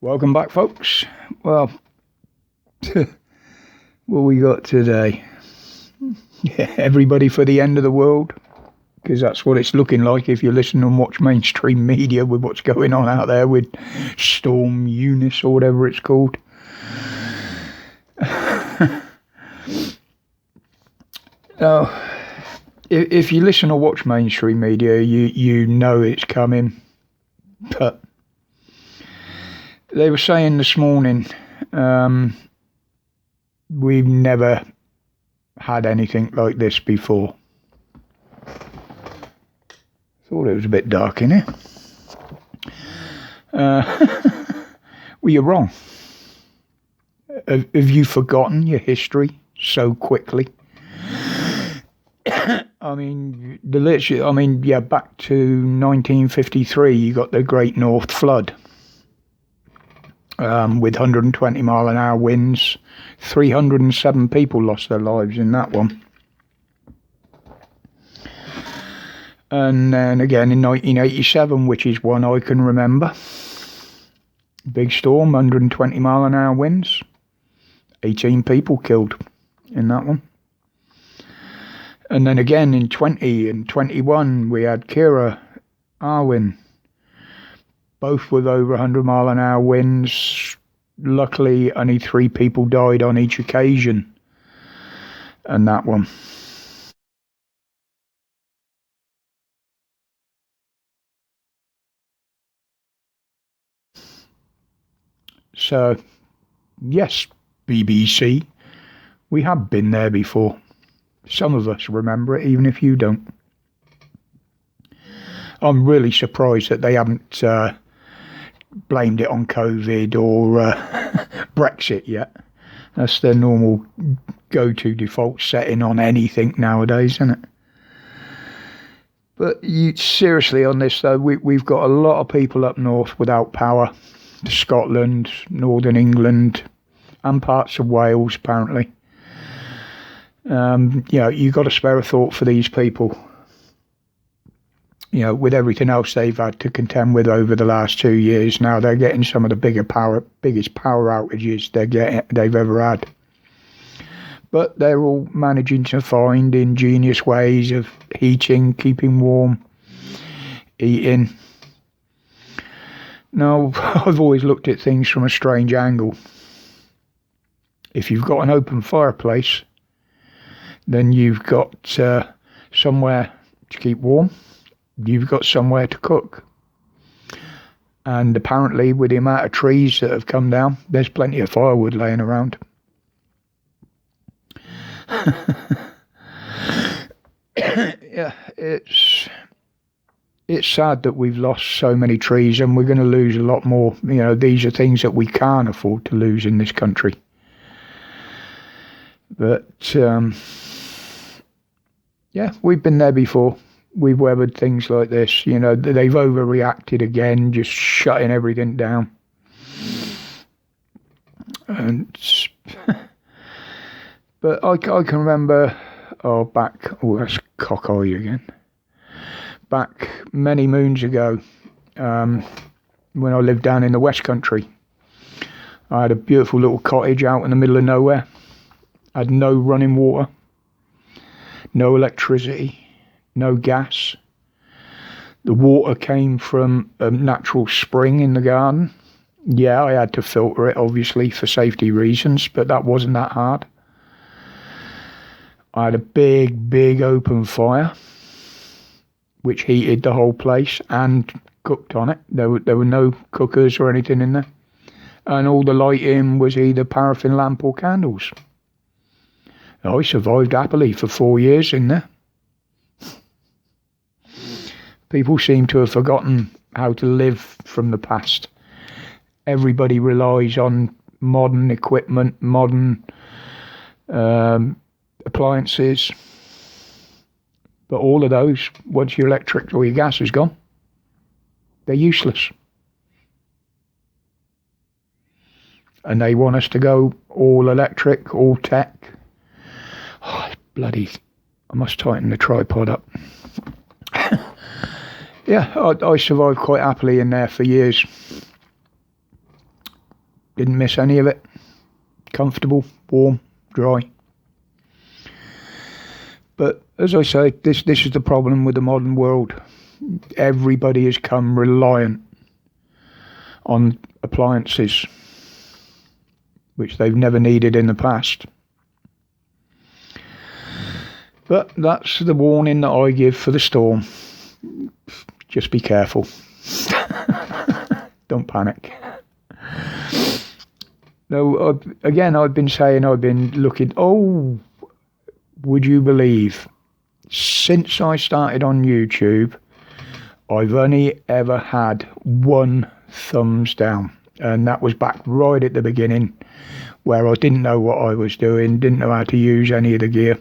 Welcome back, folks. Well, what we got today? Yeah, everybody for the end of the world, because that's what it's looking like if you listen and watch mainstream media with what's going on out there with Storm Eunice or whatever it's called. Now, if you listen or watch mainstream media, you know it's coming, but they were saying this morning, we've never had anything like this before. Thought it was a bit dark in here. Well, you're wrong. Have you forgotten your history so quickly? I mean, back to 1953, you got the Great North Flood. With 120 mile an hour winds, 307 people lost their lives in that one. And then again in 1987, which is one I can remember. Big storm, 120 mile an hour winds, 18 people killed in that one. And then again in 20 and 21, we had Kira, Arwen, both with over 100 mile an hour winds. Luckily, only 3 people died on each occasion. And that one. So, yes, BBC, we have been there before. Some of us remember it, even if you don't. I'm really surprised that they haven't blamed it on COVID or Brexit yet. That's their normal go-to default setting on anything nowadays, isn't it? But seriously on this though, we've got a lot of people up north without power. Scotland, Northern England, and parts of Wales apparently. You've got to spare a thought for these people. With everything else they've had to contend with over the last 2 years, now they're getting some of the biggest power outages they've ever had. But they're all managing to find ingenious ways of heating, keeping warm, eating. Now, I've always looked at things from a strange angle. If you've got an open fireplace, then you've got somewhere to keep warm. You've got somewhere to cook. And apparently, with the amount of trees that have come down, there's plenty of firewood laying around. Yeah, it's sad that we've lost so many trees and we're going to lose a lot more. These are things that we can't afford to lose in this country. But, yeah, we've been there before. We've weathered things like this. They've overreacted again, just shutting everything down. And but I can remember, that's cock-eye again. Back many moons ago, when I lived down in the West Country, I had a beautiful little cottage out in the middle of nowhere. I had no running water, no electricity, no gas. The water came from a natural spring in the garden. Yeah, I had to filter it, obviously, for safety reasons, but that wasn't that hard. I had a big open fire, which heated the whole place and cooked on it. There were no cookers or anything in there. And all the lighting was either paraffin lamp or candles. I survived happily for 4 years in there. People seem to have forgotten how to live from the past. Everybody relies on modern equipment, modern appliances. But all of those, once your electric or your gas is gone, they're useless. And they want us to go all electric, all tech. Oh, bloody, I must tighten the tripod up. Yeah, I survived quite happily in there for years. Didn't miss any of it. Comfortable, warm, dry. But as I say, this is the problem with the modern world. Everybody has come reliant on appliances, which they've never needed in the past. But that's the warning that I give for the storm. Just be careful. Don't panic. No, again, I've been saying, I've been looking. Oh, would you believe, since I started on YouTube, I've only ever had one thumbs down. And that was back right at the beginning, where I didn't know what I was doing, didn't know how to use any of the gear.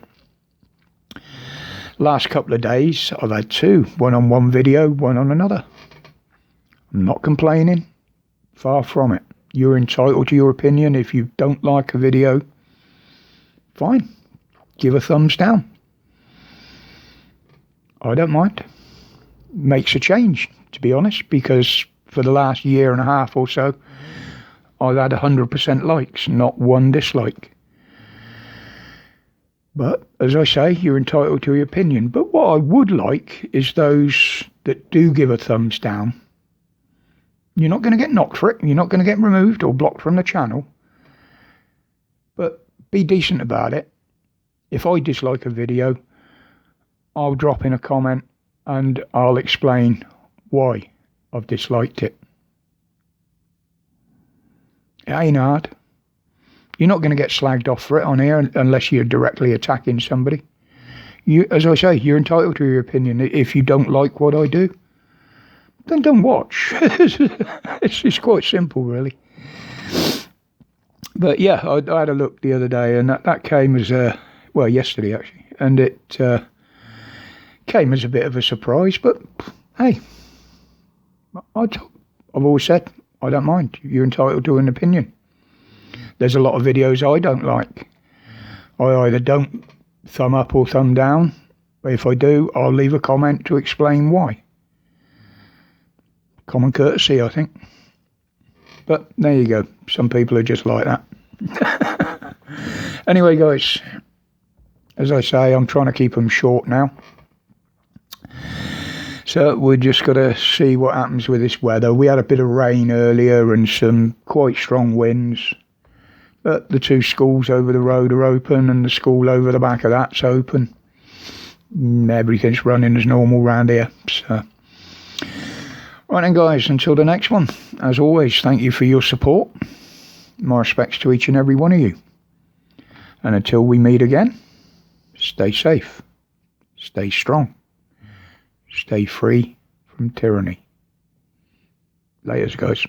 Last couple of days, I've had two. One on one video, one on another. I'm not complaining. Far from it. You're entitled to your opinion. If you don't like a video, fine. Give a thumbs down. I don't mind. Makes a change, to be honest, because for the last year and a half or so, I've had 100% likes, not one dislike. But, as I say, you're entitled to your opinion. But what I would like is those that do give a thumbs down. You're not going to get knocked for it. You're not going to get removed or blocked from the channel. But be decent about it. If I dislike a video, I'll drop in a comment and I'll explain why I've disliked it. It ain't hard. You're not going to get slagged off for it on here unless you're directly attacking somebody. You, as I say, you're entitled to your opinion. If you don't like what I do, then don't watch. It's quite simple, really. But yeah, I had a look the other day, and that came as well, yesterday actually, and it came as a bit of a surprise. But hey, I've always said I don't mind. You're entitled to an opinion. There's a lot of videos I don't like. I either don't thumb up or thumb down. But if I do, I'll leave a comment to explain why. Common courtesy, I think. But there you go. Some people are just like that. Anyway, guys, as I say, I'm trying to keep them short now. So we're just got to see what happens with this weather. We had a bit of rain earlier and some quite strong winds. But the two schools over the road are open and the school over the back of that's open. Everything's running as normal round here. So, right then, guys, until the next one. As always, thank you for your support. My respects to each and every one of you. And until we meet again, stay safe, stay strong, stay free from tyranny. Laters, guys.